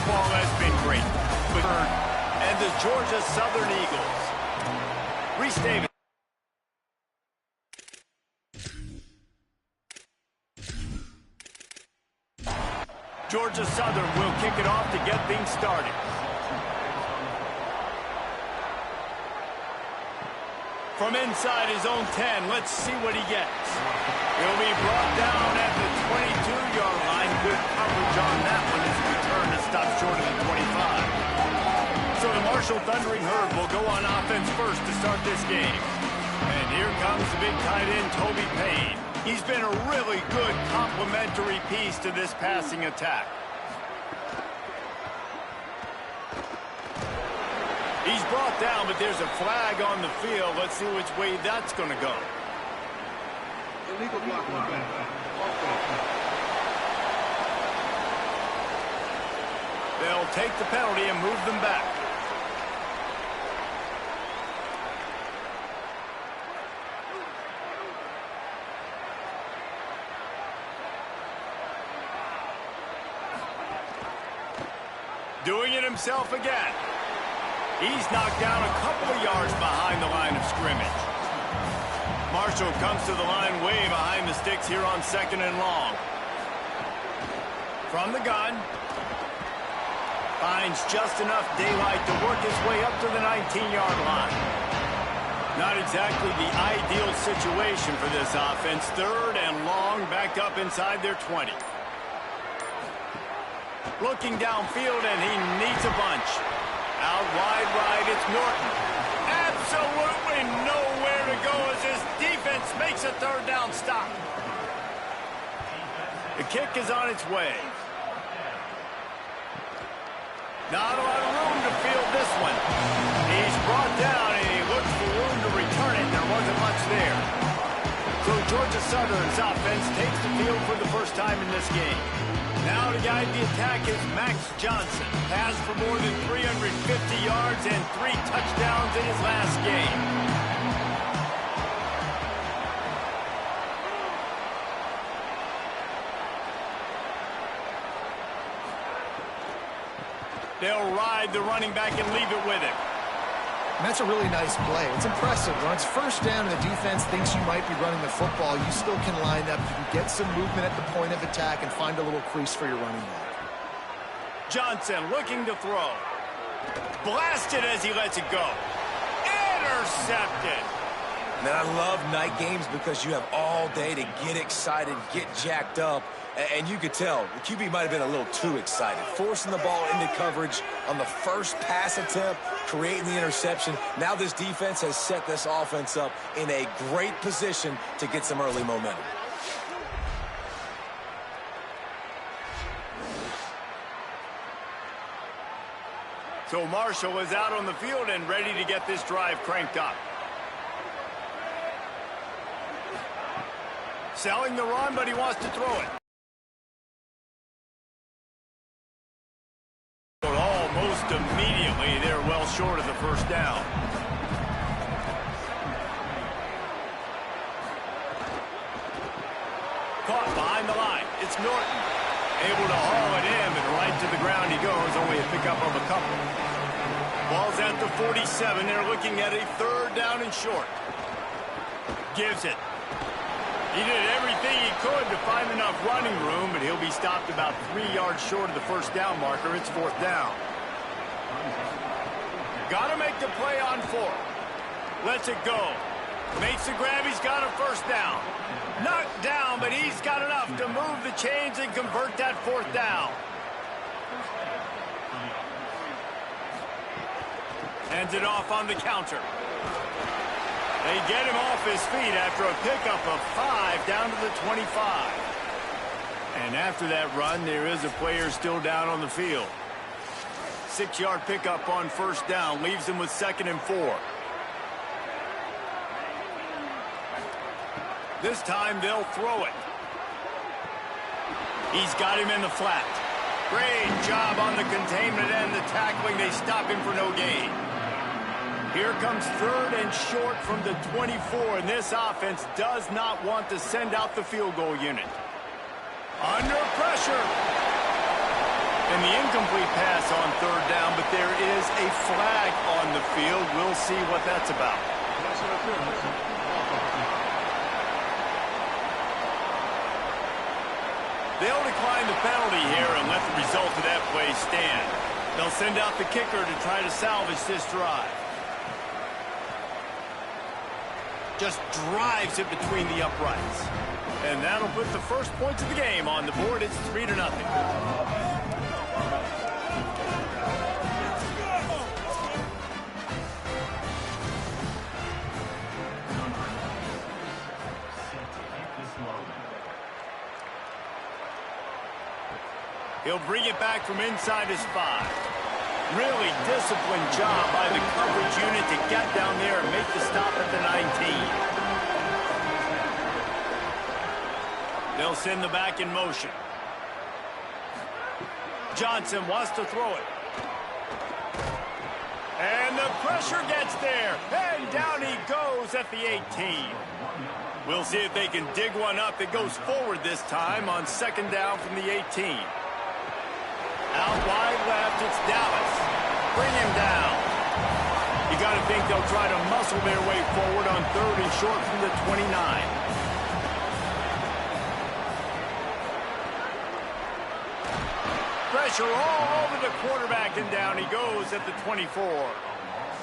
football has been great. And the Georgia Southern Eagles. Reese Davis. Georgia Southern will kick it off to get things started. From inside his own 10, let's see what he gets. He'll be brought down at the 22-yard line. Good coverage on that one as he returned to stop short of the 25. So the Marshall Thundering Herd will go on offense first to start this game. And here comes the big tight end, Toby Payne. He's been a really good complementary piece to this passing attack. He's brought down, but there's a flag on the field. Let's see which way that's going to go. Illegal block on back. They'll take the penalty and move them back. Doing it himself again. He's knocked down a couple of yards behind the line of scrimmage. Marshall comes to the line way behind the sticks here on 2nd and long. From the gun. Finds just enough daylight to work his way up to the 19-yard line. Not exactly the ideal situation for this offense. 3rd and long, back up inside their 20. Looking downfield, and he needs a bunch. Out wide right, it's Norton. Absolutely nowhere to go as his defense makes a 3rd down stop. The kick is on its way. Not a lot of room to field this one. He's brought down, and he looks for room to return it. There wasn't much there. So Georgia Southern's offense takes the field for the first time in this game. Now to guide the attack is Max Johnson. Passed for more than 350 yards and 3 touchdowns in his last game. They'll ride the running back and leave it with him. And that's a really nice play. It's impressive. When it's 1st down and the defense thinks you might be running the football, you still can line up. You can get some movement at the point of attack and find a little crease for your running back. Johnson looking to throw. Blasted as he lets it go. Intercepted. Man, I love night games because you have all day to get excited, get jacked up. And you could tell the QB might have been a little too excited. Forcing the ball into coverage on the first pass attempt, creating the interception. Now this defense has set this offense up in a great position to get some early momentum. So Marshall is out on the field and ready to get this drive cranked up. Selling the run, but he wants to throw it. Almost immediately, they're well short of the 1st down. Caught behind the line. It's Norton. Able to haul it in, but right to the ground he goes. Only a pickup of a couple. Ball's at the 47. They're looking at a 3rd down and short. Gives it. He did everything he could to find enough running room, but he'll be stopped about 3 yards short of the 1st down marker. It's 4th down. Got to make the play on 4th. Lets it go. Makes the grab. He's got a 1st down. Knocked down, but he's got enough to move the chains and convert that 4th down. Hands it off on the counter. They get him off his feet after a pickup of 5 down to the 25. And after that run, there is a player still down on the field. 6-yard pickup on 1st down leaves him with 2nd and 4. This time they'll throw it. He's got him in the flat. Great job on the containment and the tackling. They stop him for no gain. Here comes 3rd and short from the 24, and this offense does not want to send out the field goal unit. Under pressure. And the incomplete pass on third down, but there is a flag on the field. We'll see what that's about. They'll decline the penalty here and let the result of that play stand. They'll send out the kicker to try to salvage this drive. Just drives it between the uprights. And that'll put the first points of the game on the board. It's 3-0. He'll bring it back from inside his 5. Really disciplined job by the coverage unit to get down there and make the stop at the 19. They'll send the back in motion. Johnson wants to throw it. And the pressure gets there. And down he goes at the 18. We'll see if they can dig one up that goes forward this time on second down from the 18. Out wide left, it's Dallas. Bring him down. You got to think they'll try to muscle their way forward on third and short from the 29. Pressure all over the quarterback, and down he goes at the 24.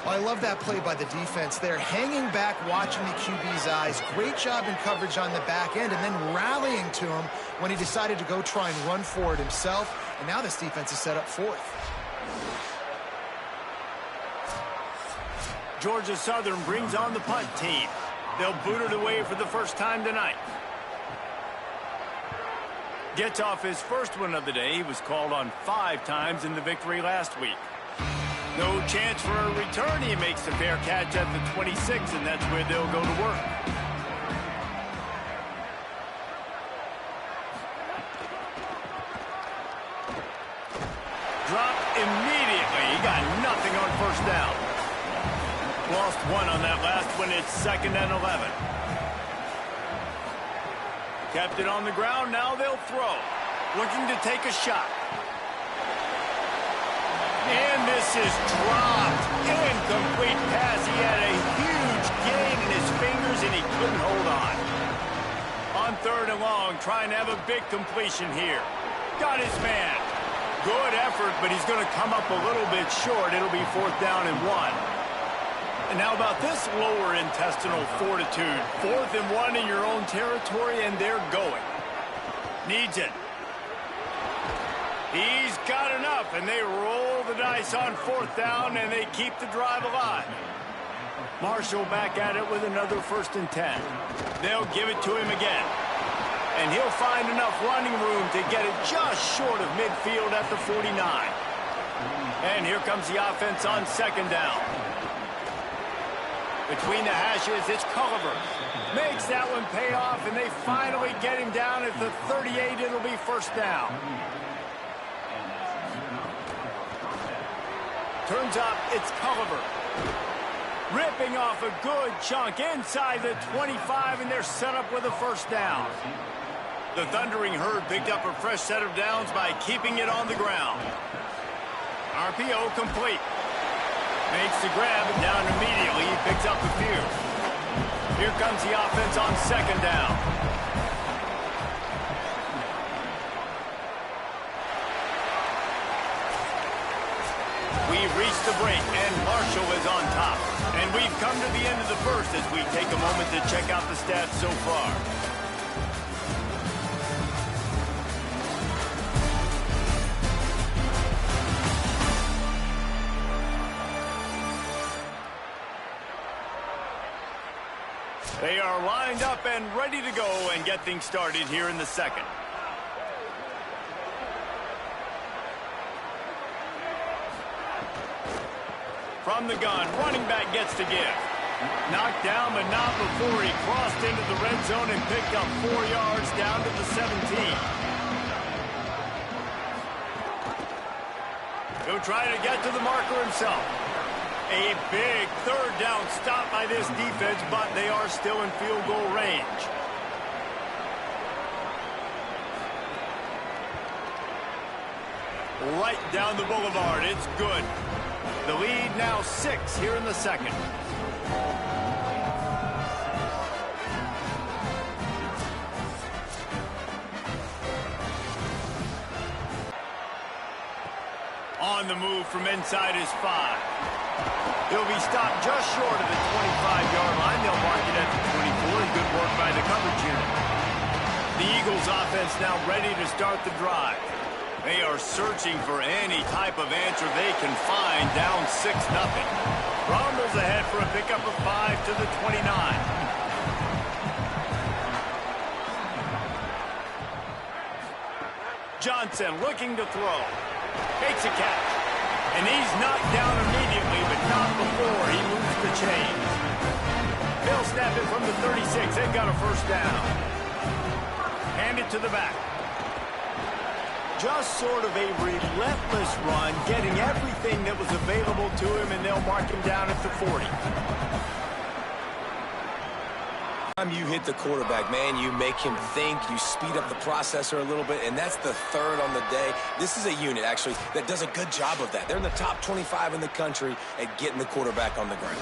I love that play by the defense there. Hanging back, watching the QB's eyes. Great job in coverage on the back end, and then rallying to him when he decided to go try and run for it himself. And now this defense is set up fourth. Georgia Southern brings on the punt team. They'll boot it away for the first time tonight. Gets off his first one of the day. He was called on 5 times in the victory last week. No chance for a return. He makes a fair catch at the 26, and that's where they'll go to work. Dropped immediately. He got nothing on first down. Lost one on that last one. It's 2nd and 11. Kept it on the ground. Now they'll throw. Looking to take a shot. And this is dropped. Incomplete pass. He had a huge gain in his fingers, and he couldn't hold on. On third and long, trying to have a big completion here. Got his man. Good effort, but he's going to come up a little bit short. It'll be 4th down and 1. And now about this lower intestinal fortitude. 4th and 1 in your own territory, and they're going. Needs it. He's got enough, and they roll the dice on 4th down, and they keep the drive alive. Marshall back at it with another 1st and 10. They'll give it to him again. And he'll find enough running room to get it just short of midfield at the 49. And here comes the offense on 2nd down. Between the hashes, it's Culliver. Makes that one pay off, and they finally get him down at the 38. It'll be 1st down. Turns up, it's Culliver. Ripping off a good chunk inside the 25, and they're set up with a 1st down. The Thundering Herd picked up a fresh set of downs by keeping it on the ground. RPO complete. Makes the grab, and down immediately. He picks up a few. Here comes the offense on 2nd down. We've reached the break, and Marshall is on top. And we've come to the end of the first as we take a moment to check out the stats so far. They are lined up and ready to go and get things started here in the second. From the gun, running back gets to give. Knocked down, but not before he crossed into the red zone and picked up 4 yards down to the 17. He'll try to get to the marker himself. A big 3rd down stop by this defense, but they are still in field goal range. right down the boulevard. It's good. The lead now 6 here in the second. On the move from inside his 5. He'll be stopped just short of the 25-yard line. They'll mark it at the 24. Good work by the coverage unit. The Eagles offense now ready to start the drive. They are searching for any type of answer they can find, down 6-0. Rumbles ahead for a pickup of 5 to the 29. Johnson looking to throw. Makes a catch. And he's knocked down immediately, but not before he moves the chains. They'll snap it from the 36. They've got a first down. Hand it to the back. Just sort of a relentless run, getting everything that was available to him, and they'll mark him down at the 40. You hit the quarterback, man, you make him think, you speed up the processor a little bit, and that's the third on the day. This is a unit, actually, that does a good job of that. They're in the top 25 in the country at getting the quarterback on the ground.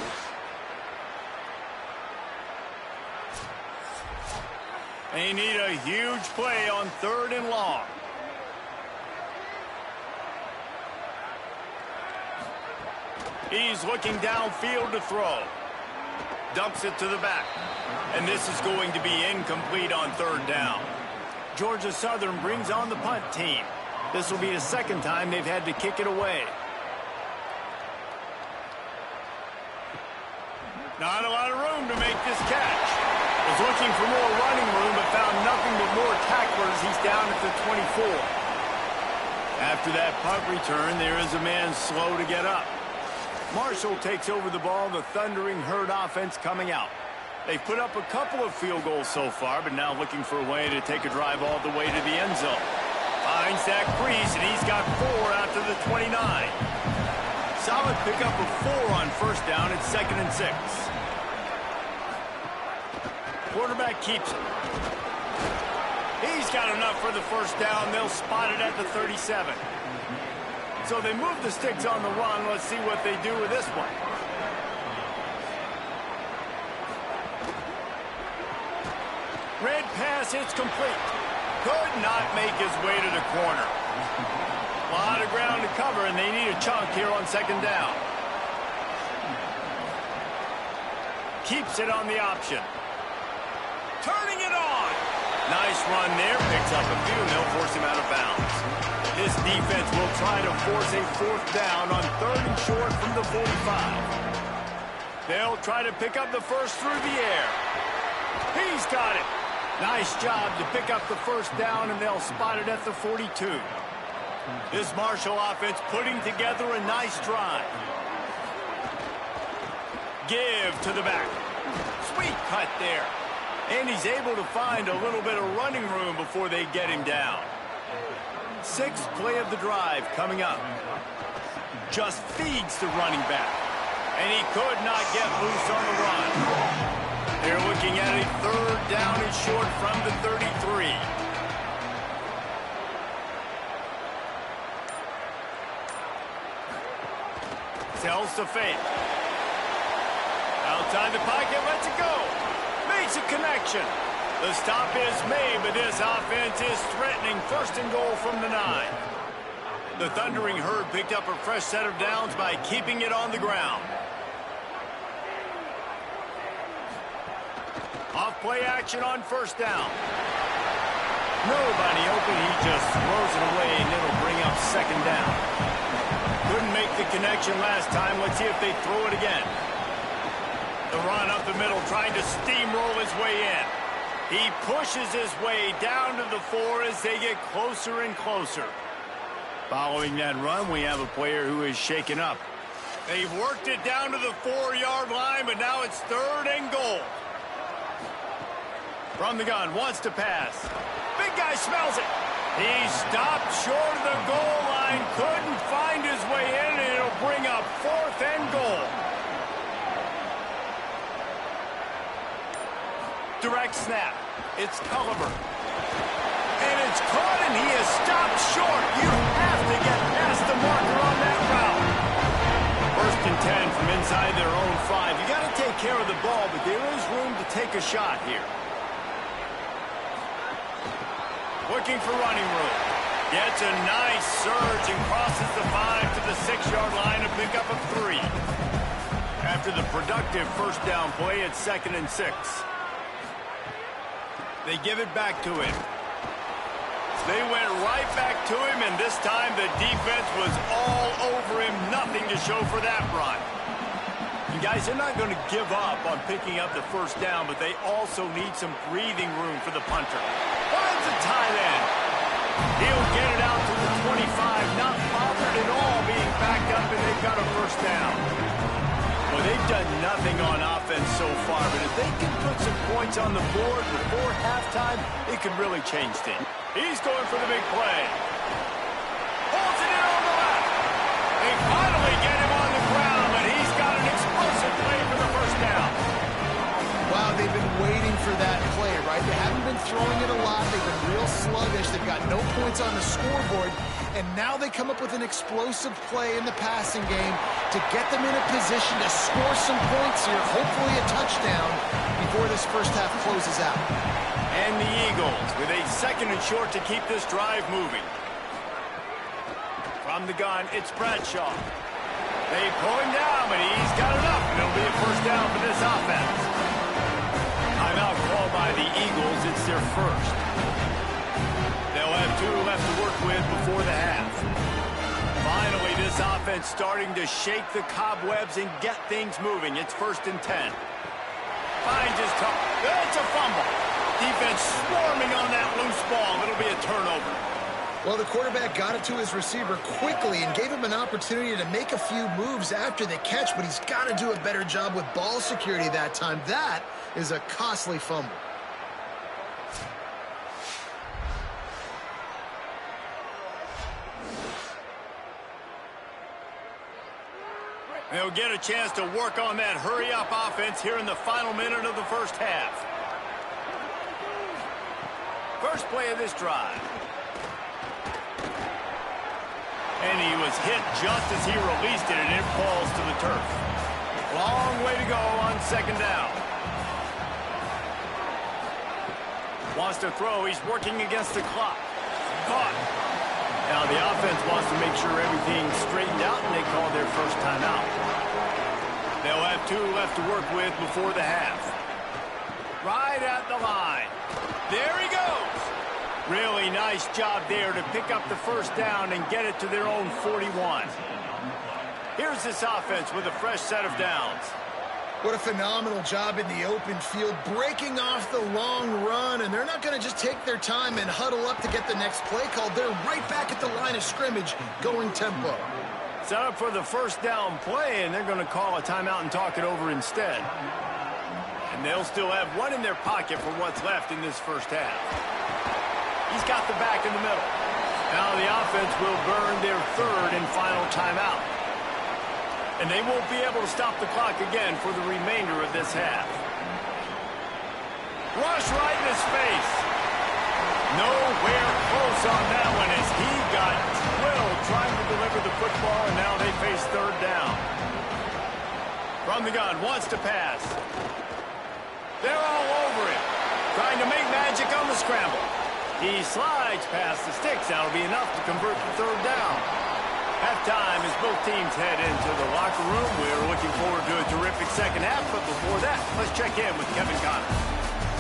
They need a huge play on 3rd and long. He's looking downfield to throw. Dumps it to the back. And this is going to be incomplete on 3rd down. Georgia Southern brings on the punt team. This will be the second time they've had to kick it away. Not a lot of room to make this catch. Was looking for more running room, but found nothing but more tacklers. He's down at the 24. After that punt return, there is a man slow to get up. Marshall takes over the ball. The Thundering Herd offense coming out. They've put up a couple of field goals so far, but now looking for a way to take a drive all the way to the end zone. Finds that crease, and he's got 4 out to the 29. Solid pickup of 4 on first down. It's 2nd and 6. Quarterback keeps it. He's got enough for the first down. They'll spot it at the 37. So they move the sticks on the run. Let's see what they do with this one. Red pass, it's complete. Could not make his way to the corner. A lot of ground to cover, and they need a chunk here on 2nd down. Keeps it on the option. Turning it on. Nice run there. Picks up a few, and they'll force him out of bounds. This defense will try to force a 4th down on 3rd and short from the 45. They'll try to pick up the first through the air. He's got it. Nice job to pick up the first down, and they'll spot it at the 42. This Marshall offense putting together a nice drive. Give to the back. Sweet cut there. And he's able to find a little bit of running room before they get him down. 6th play of the drive coming up. Just feeds the running back. And he could not get loose on the run. They're looking at a 3rd down and short from the 33. Tells to fake. Outside the pocket, lets it go. Makes a connection. The stop is made, but this offense is threatening 1st and goal from the 9. The Thundering Herd picked up a fresh set of downs by keeping it on the ground. Off-play action on 1st down. Nobody open. He just throws it away, and it'll bring up 2nd down. Couldn't make the connection last time. Let's see if they throw it again. The run up the middle, trying to steamroll his way in. He pushes his way down to the 4 as they get closer and closer. Following that run, we have a player who is shaken up. They've worked it down to the 4-yard line, but now it's 3rd and goal. From the gun, wants to pass. Big guy smells it. He stopped short of the goal line, couldn't find his way in, and it'll bring up 4th and goal. Direct snap. It's Culliver. And it's caught, and he is stopped short. You have to get take a shot here. Looking for running room. Gets a nice surge and crosses the 5 to the 6-yard line to pick up a 3. After the productive first down play, it's 2nd and 6. They give it back to him. They went right back to him, and this time the defense was all over him. Nothing to show for that run. And guys, they're not going to give up on picking up the first down, but they also need some breathing room for the punter. Finds a tight end. He'll get it out to the 25, not bothered at all being backed up, and they've got a first down. Well, they've done nothing on offense so far, but if they can put some points on the board before halftime, it could really change things. He's going for the big play. Holds it in on the left. They finally get him on the ground, and he's got an explosive play for the first down. Wow, they've been waiting for that play, right? They haven't been throwing it a lot. They've been real sluggish. They've got no points on the scoreboard. And now they come up with an explosive play in the passing game to get them in a position to score some points here, hopefully a touchdown, before this first half closes out. And the Eagles with a 2nd and short to keep this drive moving. From the gun, it's Bradshaw. They pull him down, but he's got enough. It'll be a first down for this offense. Timeout called by the Eagles. It's their first. They'll have 2 left to work with before the half. Finally, this offense starting to shake the cobwebs and get things moving. It's 1st and 10. Finds his toe. It's a fumble. Defense swarming on that loose ball. It'll be a turnover. Well, the quarterback got it to his receiver quickly and gave him an opportunity to make a few moves after the catch, but he's got to do a better job with ball security that time. That is a costly fumble. They'll get a chance to work on that hurry-up offense here in the final minute of the first half. First play of this drive. And he was hit just as he released it, and it falls to the turf. Long way to go on 2nd down. Wants to throw. He's working against the clock. Caught. Now the offense wants to make sure everything's straightened out, and they call their first timeout. They'll have 2 left to work with before the half. Right at the line. There he goes. Really nice job there to pick up the first down and get it to their own 41. Here's this offense with a fresh set of downs. What a phenomenal job in the open field, breaking off the long run, and they're not going to just take their time and huddle up to get the next play called. They're right back at the line of scrimmage, going tempo. Set up for the first down play, and they're going to call a timeout and talk it over instead. And they'll still have 1 in their pocket for what's left in this first half. He's got the back in the middle. Now the offense will burn their 3rd and final timeout. And they won't be able to stop the clock again for the remainder of this half. Rush right in his face. Nowhere close on that one as he got drilled trying to deliver the football, and now they face 3rd down. From the gun, wants to pass. They're all over him, trying to make magic on the scramble. He slides past the sticks. That'll be enough to convert the 3rd down. Halftime as both teams head into the locker room. We're looking forward to a terrific second half, but before that, let's check in with Kevin Connors.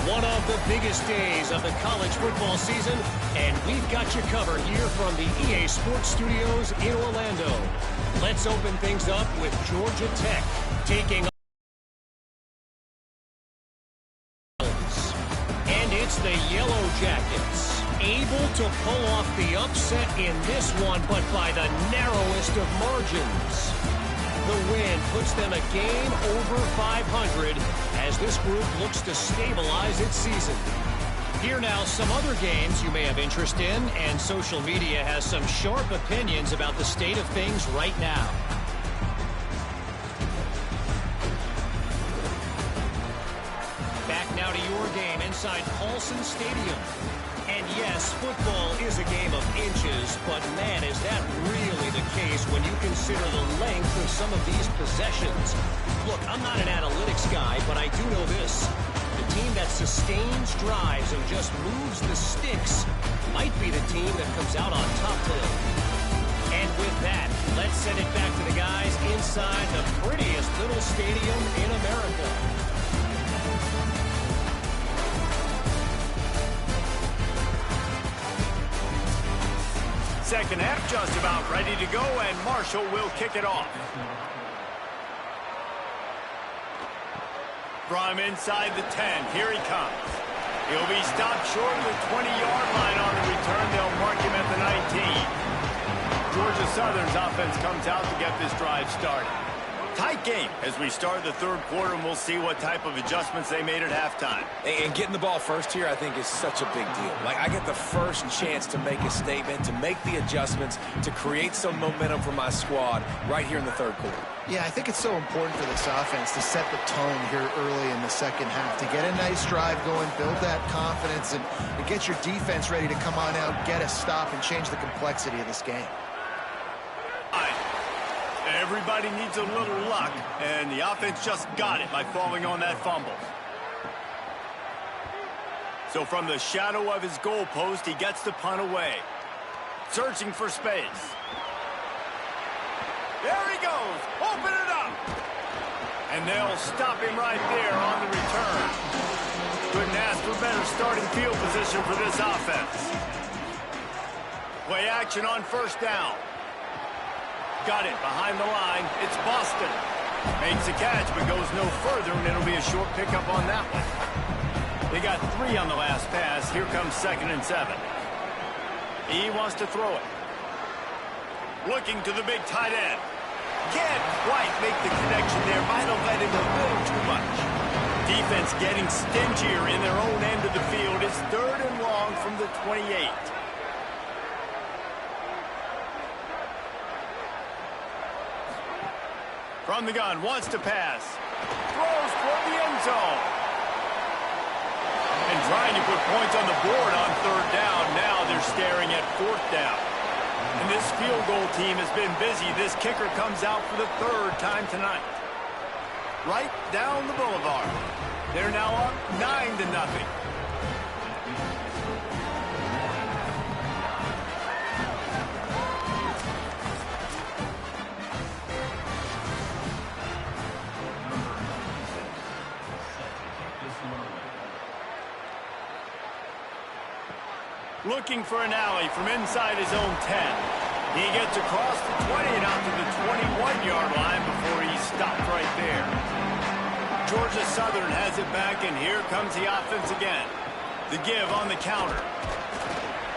One of the biggest days of the college football season, and we've got you covered here from the EA Sports Studios in Orlando. Let's open things up with Georgia Tech taking and it's the Yellow Jackets, able to pull off the upset in this one, but by the narrowest of margins. The win puts them a game over 500 as this group looks to stabilize its season. Here now, some other games you may have interest in, and social media has some sharp opinions about the state of things right now. Back now to your game inside Paulson Stadium. And yes, football is a game of inches, but man, is that really the case when you consider the length of some of these possessions. Look, I'm not an analytics guy, but I do know this. The team that sustains drives and just moves the sticks might be the team that comes out on top today. And with that, let's send it back to the guys inside the prettiest little stadium in America. Second half just about ready to go, and Marshall will kick it off. From inside the 10, here he comes. He'll be stopped short of the 20-yard line on the return. They'll mark him at the 19. Georgia Southern's offense comes out to get this drive started. Tight game as we start the third quarter, and we'll see what type of adjustments they made at halftime. And getting the ball first here, I think, is such a big deal. Like, I get the first chance to make a statement, to make the adjustments, to create some momentum for my squad right here in the third quarter. Yeah, I think it's so important for this offense to set the tone here early in the second half, to get a nice drive going, build that confidence, and get your defense ready to come on out, get a stop, and change the complexity of this game. Everybody needs a little luck, and the offense just got it by falling on that fumble. So from the shadow of his goalpost, he gets the punt away. Searching for space. There he goes. Open it up. And they'll stop him right there on the return. Couldn't ask for better starting field position for this offense. Play action on first down. Got it behind the line. It's Boston. Makes the catch, but goes no further, and it'll be a short pickup on that one. They got 3 on the last pass. Here comes 2nd and 7. He wants to throw it. Looking to the big tight end. Can't quite make the connection there. Might have let him a little too much. Defense getting stingier in their own end of the field. It's 3rd and long from the 28. From the gun, wants to pass. Throws toward the end zone. And trying to put points on the board on 3rd down. Now they're staring at 4th down. And this field goal team has been busy. This kicker comes out for the 3rd time tonight. Right down the boulevard. They're now up 9-0. Looking for an alley from inside his own 10. He gets across the 20 and out to the 21-yard line before he's stopped right there. Georgia Southern has it back, and here comes the offense again. The give on the counter.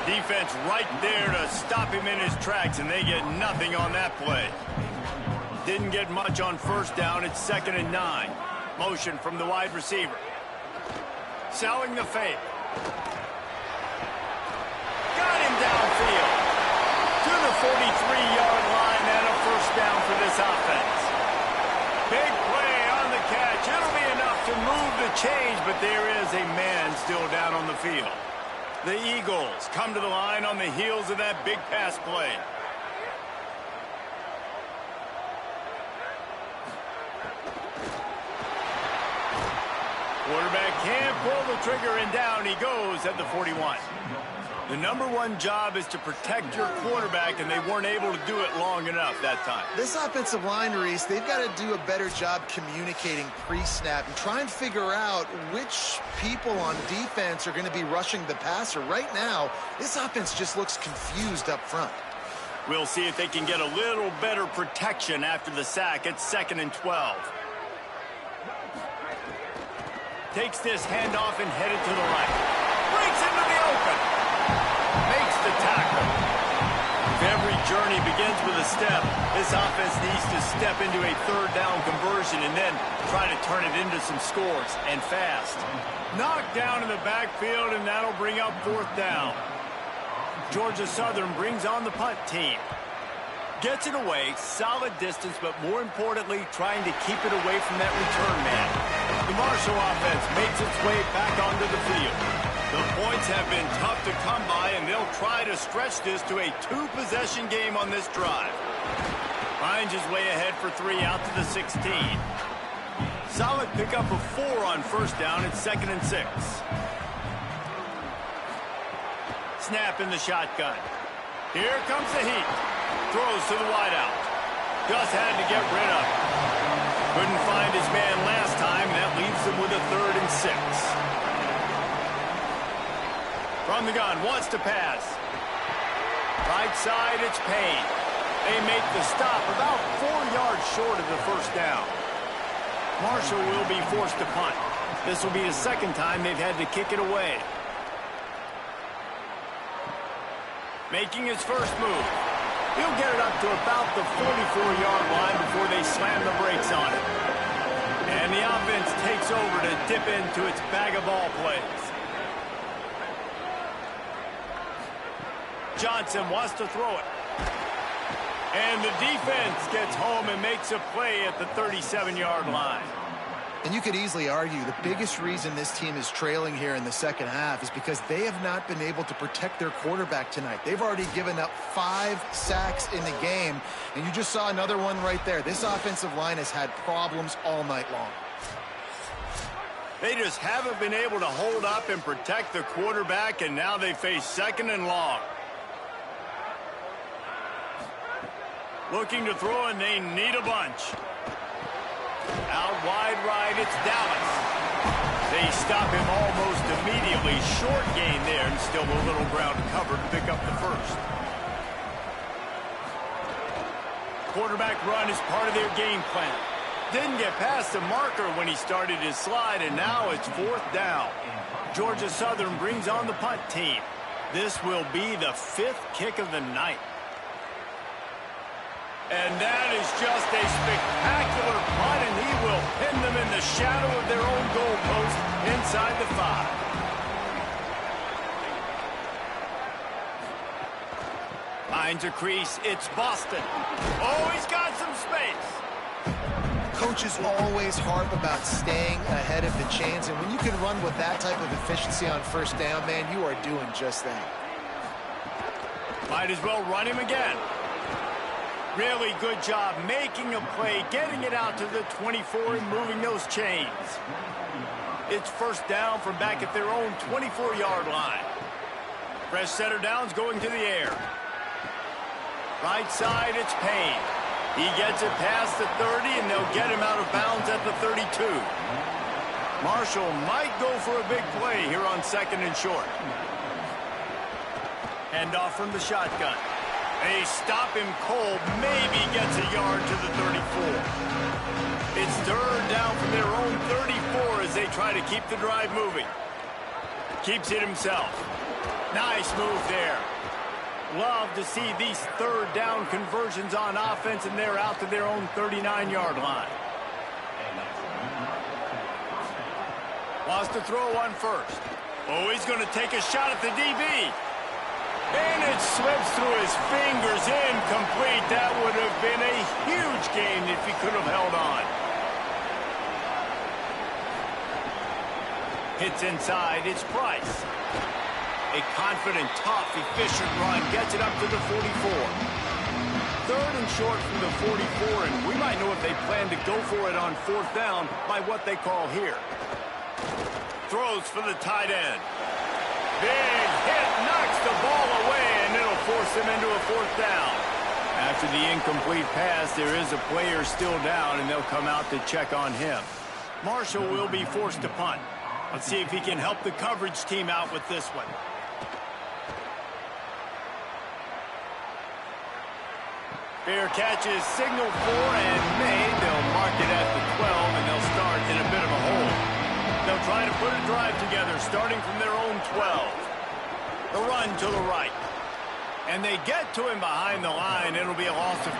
Defense right there to stop him in his tracks, and they get nothing on that play. Didn't get much on first down. It's 2nd and 9. Motion from the wide receiver. Selling the fake. Downfield to the 43-yard line, and a first down for this offense. Big play on the catch. It'll be enough to move the change, but there is a man still down on the field. The Eagles come to the line on the heels of that big pass play. Quarterback can't pull the trigger, and down he goes at the 41. The #1 job is to protect your quarterback, and they weren't able to do it long enough that time. This offensive line, Reese, they've got to do a better job communicating pre-snap and try and figure out which people on defense are going to be rushing the passer. Right now, this offense just looks confused up front. We'll see if they can get a little better protection after the sack. It's 2nd and 12. Takes this handoff and headed to the right. Breaks into the open. Makes the tackle. If every journey begins with a step, this offense needs to step into a 3rd down conversion and then try to turn it into some scores, and fast. Knocked down in the backfield, and that'll bring up 4th down. Georgia Southern brings on the punt team. Gets it away, solid distance, but more importantly, trying to keep it away from that return man. The Marshall offense makes its way back onto the field. The points have been tough to come by, and they'll try to stretch this to a 2-possession game on this drive. Finds his way ahead for 3 out to the 16. solid pickup of 4 on first down. It's 2nd and 6. Snap in the shotgun. Here comes the heat. Throws to the wideout. Just had to get rid of it. Couldn't find his man last time. That leaves him with a 3rd and 6. From the gun, wants to pass. Right side, it's Payne. They make the stop about 4 yards short of the first down. Marshall will be forced to punt. This will be the 2nd time they've had to kick it away. Making his first move. He'll get it up to about the 44-yard line before they slam the brakes on it. And the offense takes over to dip into its bag of ball plays. Johnson wants to throw it. And the defense gets home and makes a play at the 37-yard line. And you could easily argue the biggest reason this team is trailing here in the second half is because they have not been able to protect their quarterback tonight. They've already given up 5 sacks in the game, and you just saw another one right there. This offensive line has had problems all night long. They just haven't been able to hold up and protect the quarterback, and now they face 2nd and long. Looking to throw, and they need a bunch. Out wide right, it's Dallas. They stop him almost immediately. Short gain there, and still a little ground covered to pick up the first. Quarterback run is part of their game plan. Didn't get past the marker when he started his slide, and now it's 4th down. Georgia Southern brings on the punt team. This will be the 5th kick of the night. And that is just a spectacular punt, and he will pin them in the shadow of their own goalpost inside the 5. Finds a crease. It's Boston. Oh, he's got some space. Coaches always harp about staying ahead of the chains, and when you can run with that type of efficiency on first down, man, you are doing just that. Might as well run him again. Really good job making a play, getting it out to the 24 and moving those chains. It's first down from back at their own 24-yard line. Fresh setter downs going to the air. Right side, it's Payne. He gets it past the 30, and they'll get him out of bounds at the 32. Marshall might go for a big play here on 2nd and short. Hand off from the shotgun. They stop him cold, maybe gets a yard to the 34. It's 3rd down from their own 34 as they try to keep the drive moving. Keeps it himself. Nice move there. Love to see these 3rd down conversions on offense, and they're out to their own 39-yard line. Wants to throw on first. Oh, he's going to take a shot at the DB. And it slips through his fingers, incomplete. That would have been a huge gain if he could have held on. Hits inside, it's Price. A confident, tough, efficient run gets it up to the 44. 3rd and short from the 44, and we might know if they plan to go for it on 4th down by what they call here. Throws for the tight end. Big hit, knocks the ball away, and it'll force him into a 4th down. After the incomplete pass, there is a player still down, and they'll come out to check on him. Marshall will be forced to punt. Let's see if he can help the coverage team out with this one. Fair catch is signaled for and made. They'll mark it at the 12, and they'll start in a bit of a hole. They'll try to put a drive together, starting from their own 12. The run to the right. And they get to him behind the line. It'll be a loss of 2.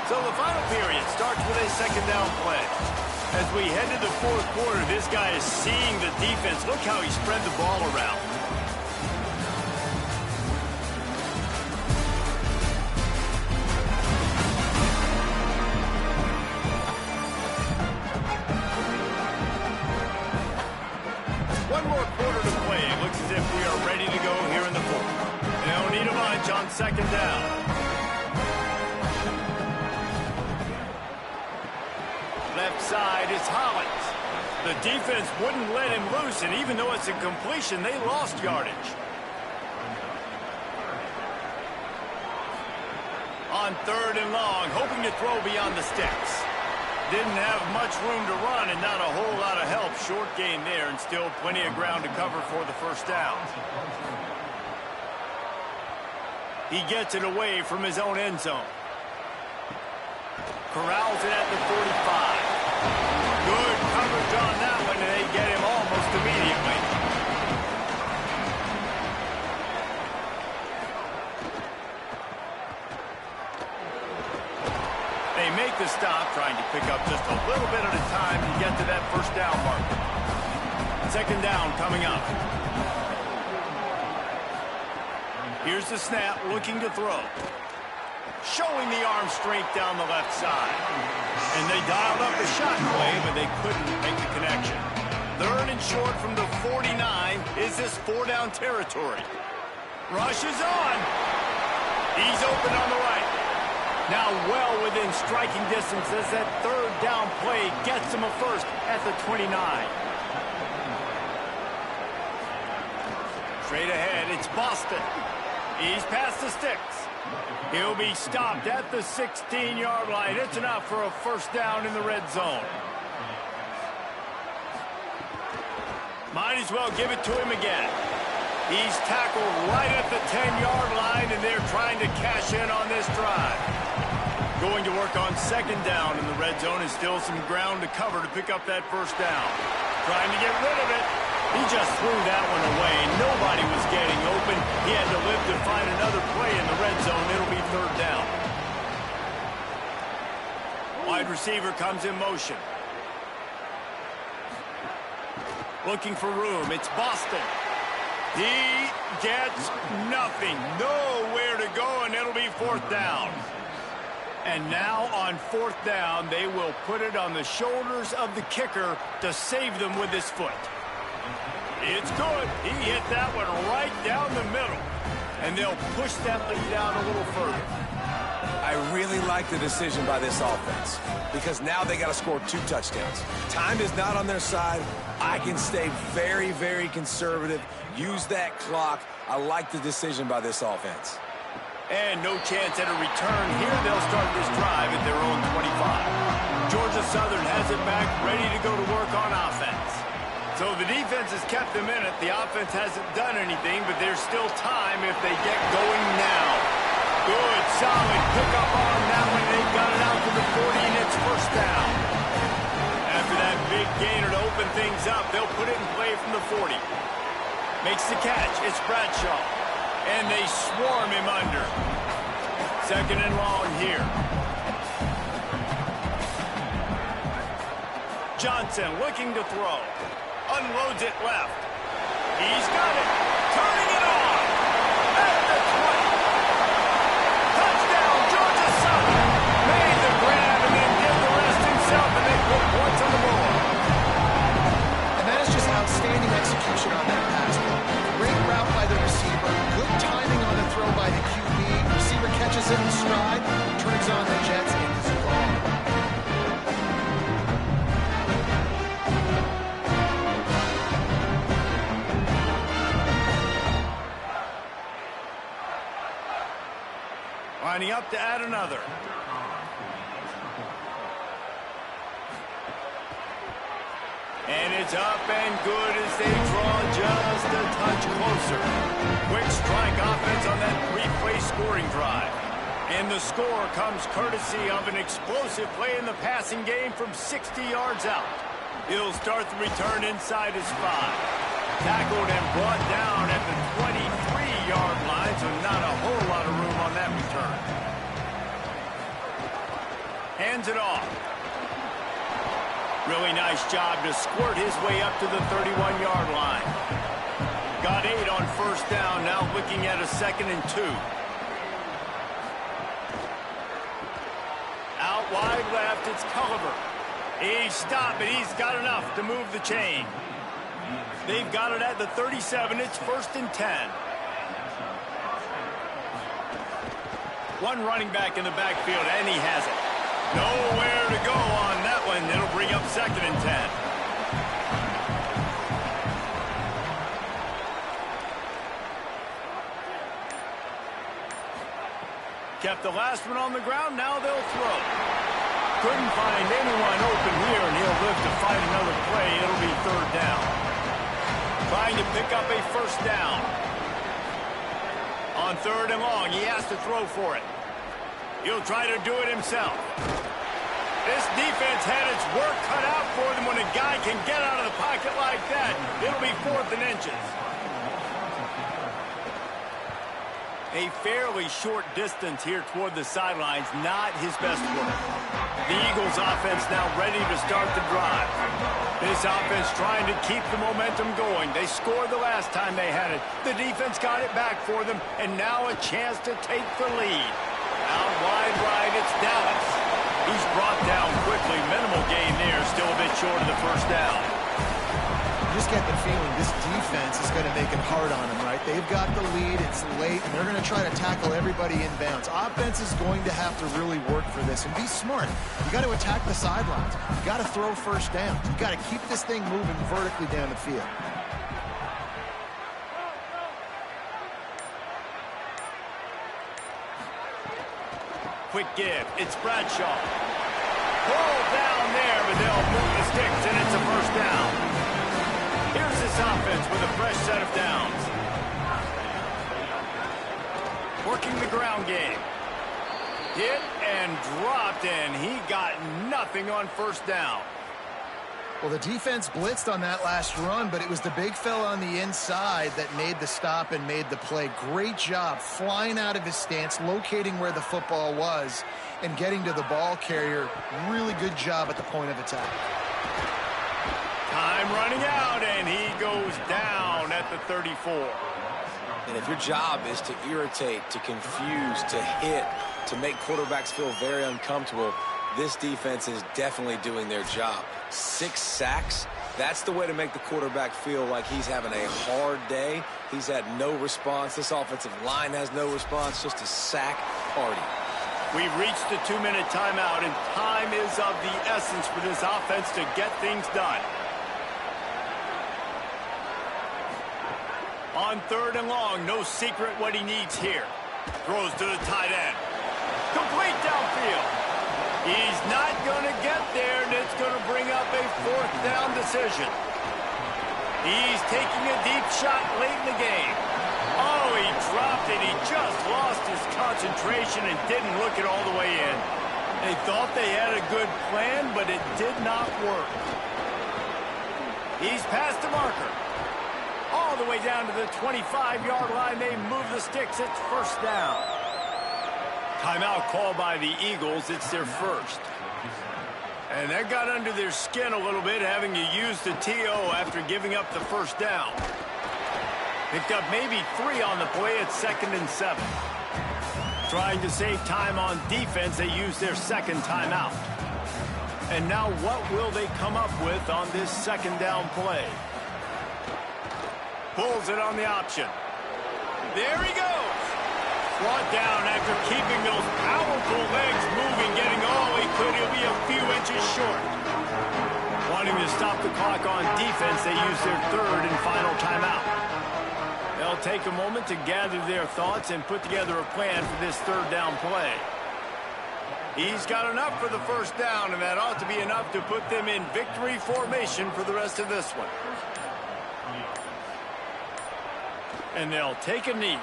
So the final period starts with a 2nd down play. As we head to the 4th quarter, this guy is seeing the defense. Look how he spread the ball around. One more quarter to play. It looks as if we are ready to go here in the 4th. They'll need a bunch on 2nd down. left side is Hollins. The defense wouldn't let him loose, and even though it's a completion, they lost yardage. On 3rd and long, hoping to throw beyond the sticks. Didn't have much room to run and not a whole lot of help. Short gain there and still plenty of ground to cover for the first down. He gets it away from his own end zone. Corrals it at the 45. Good coverage on that one, and they get him almost immediately. They make the stop, trying to pick up just a little bit at a time to get to that first down marker. 2nd down coming up. Here's the snap, looking to throw. Showing the arm strength down the left side. And they dialed up the shot play, but they couldn't make the connection. 3rd and short from the 49. Is this 4-down territory? Rush is on. He's open on the right. Now well within striking distance as that 3rd down play gets him a first at the 29. Straight ahead, it's Boston. He's past the sticks. He'll be stopped at the 16-yard line. It's enough for a first down in the red zone. Might as well give it to him again. He's tackled right at the 10-yard line, and they're trying to cash in on this drive. Going to work on 2nd down in the red zone, and still some ground to cover to pick up that first down. Trying to get rid of it. He just threw that one away. Nobody was getting open. He had to live to find another play in the red zone. It'll be 3rd down. Wide receiver comes in motion. Looking for room. It's Boston. He gets nothing. Nowhere to go, and it'll be 4th down. And now on 4th down, they will put it on the shoulders of the kicker to save them with his foot. It's good. He hit that one right down the middle. And they'll push that lead out a little further. I really like the decision by this offense because now they got to score 2 touchdowns. Time is not on their side. I can stay very, very conservative. Use that clock. I like the decision by this offense. And no chance at a return here. They'll start this drive at their own 25. Georgia Southern has it back, ready to go to work on offense. So the defense has kept them in it. The offense hasn't done anything, but there's still time if they get going now. Good, solid pickup on that one. They've got it out to the 40, and it's first down. After that big gainer to open things up, they'll put it in play from the 40. Makes the catch. It's Bradshaw. And they swarm him under. 2nd and long here. Johnson looking to throw. Unloads it left. He's got it. Turning it on. At the 20. Touchdown, Georgia Southern. Made the grab and then did the rest himself, and they put points on the board. And that is just outstanding execution on that pass. Great route by the receiver. Good timing on the throw by the QB. Receiver catches it in stride, turns on the Jets, and is gone. Lining up to add another. And it's up and good as they draw just a touch closer. Quick strike offense on that 3-play scoring drive. And the score comes courtesy of an explosive play in the passing game from 60 yards out. He'll start the return inside his 5. Tackled and brought down at the 23-yard line, so not a whole lot of room on that return. Hands it off. Really nice job to squirt his way up to the 31-yard line. Got 8 on first down, now looking at a 2nd and 2. Out wide left, it's Culliver. He stopped, but he's got enough to move the chain. They've got it at the 37. It's 1st and 10. One running back in the backfield, and he has it. Nowhere to go on that one. It'll bring up 2nd and 10. Kept the last one on the ground. Now they'll throw. Couldn't find anyone open here, and he'll live to fight another play. It'll be 3rd down. Trying to pick up a 1st down. On 3rd and long, he has to throw for it. He'll try to do it himself. This defense had its work cut out for them when a guy can get out of the pocket like that. It'll be 4th and inches. A fairly short distance here toward the sidelines, not his best work. The Eagles offense now ready to start the drive. This offense trying to keep the momentum going. They scored the last time they had it. The defense got it back for them, and now a chance to take the lead. Out wide right, it's Dallas. He's brought down quickly. Minimal gain there, still a bit short of the 1st down. You just get the feeling this defense is going to make it hard on them, right? They've got the lead, it's late, and they're going to try to tackle everybody inbounds. Offense is going to have to really work for this and be smart. You got to attack the sidelines. You got to throw 1st down. You got to keep this thing moving vertically down the field. Quick give. It's Bradshaw. Pulled down there, but they'll move the sticks, and it's a 1st down. Here's this offense with a fresh set of downs. Working the ground game. Hit and dropped, and he got nothing on 1st down. Well, the defense blitzed on that last run, but it was the big fella on the inside that made the stop and made the play. Great job flying out of his stance, locating where the football was, and getting to the ball carrier. Really good job at the point of attack. Time running out, and he goes down at the 34. And if your job is to irritate, to confuse, to hit, to make quarterbacks feel very uncomfortable, this defense is definitely doing their job. 6 sacks, that's the way to make the quarterback feel like he's having a hard day. He's had no response. This offensive line has no response, just a sack party. We've reached the 2-minute timeout, and time is of the essence for this offense to get things done. On 3rd and long, no secret what he needs here. Throws to the tight end. Complete downfield. He's not going to get there, and it's going to bring up a 4th down decision. He's taking a deep shot late in the game. Oh, he dropped it. He just lost his concentration and didn't look it all the way in. They thought they had a good plan, but it did not work. He's past the marker. All the way down to the 25-yard line. They move the sticks. It's 1st down. Timeout called by the Eagles. It's their 1st. And that got under their skin a little bit, having to use the TO after giving up the 1st down. Picked up maybe 3 on the play at 2nd and 7. Trying to save time on defense, they use their 2nd timeout. And now what will they come up with on this 2nd down play? Pulls it on the option. There he goes. Brought down after keeping those powerful legs moving, getting all he could. He'll be a few inches short. Wanting to stop the clock on defense, they use their 3rd and final timeout. They'll take a moment to gather their thoughts and put together a plan for this 3rd down play. He's got enough for the 1st down, and that ought to be enough to put them in victory formation for the rest of this one. And they'll take a knee.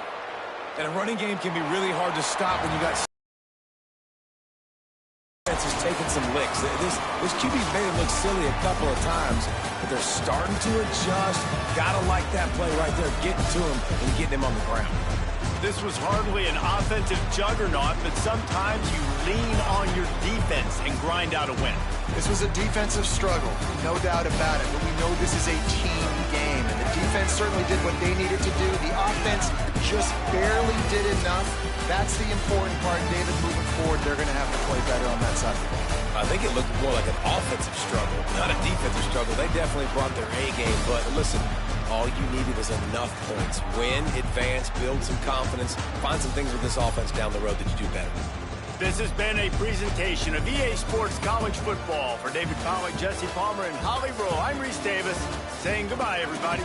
And a running game can be really hard to stop when you got defenses taking some licks. This QB's made it look silly a couple of times, but they're starting to adjust. Gotta like that play right there, getting to him and getting him on the ground. This was hardly an offensive juggernaut, but sometimes you lean on your defense and grind out a win. This was a defensive struggle, no doubt about it, but we know this is a team game, and the defense certainly did what they needed to do. The offense just barely did enough. That's the important part. David, moving forward, they're going to have to play better on that side. I think it looked more like an offensive struggle, not a defensive struggle. They definitely brought their A game, but listen, all you needed was enough points. Win, advance, build some confidence, find some things with this offense down the road that you do better. This has been a presentation of EA Sports College Football. For David Pollack, Jesse Palmer, and Holly Rowe, I'm Reese Davis saying goodbye, everybody.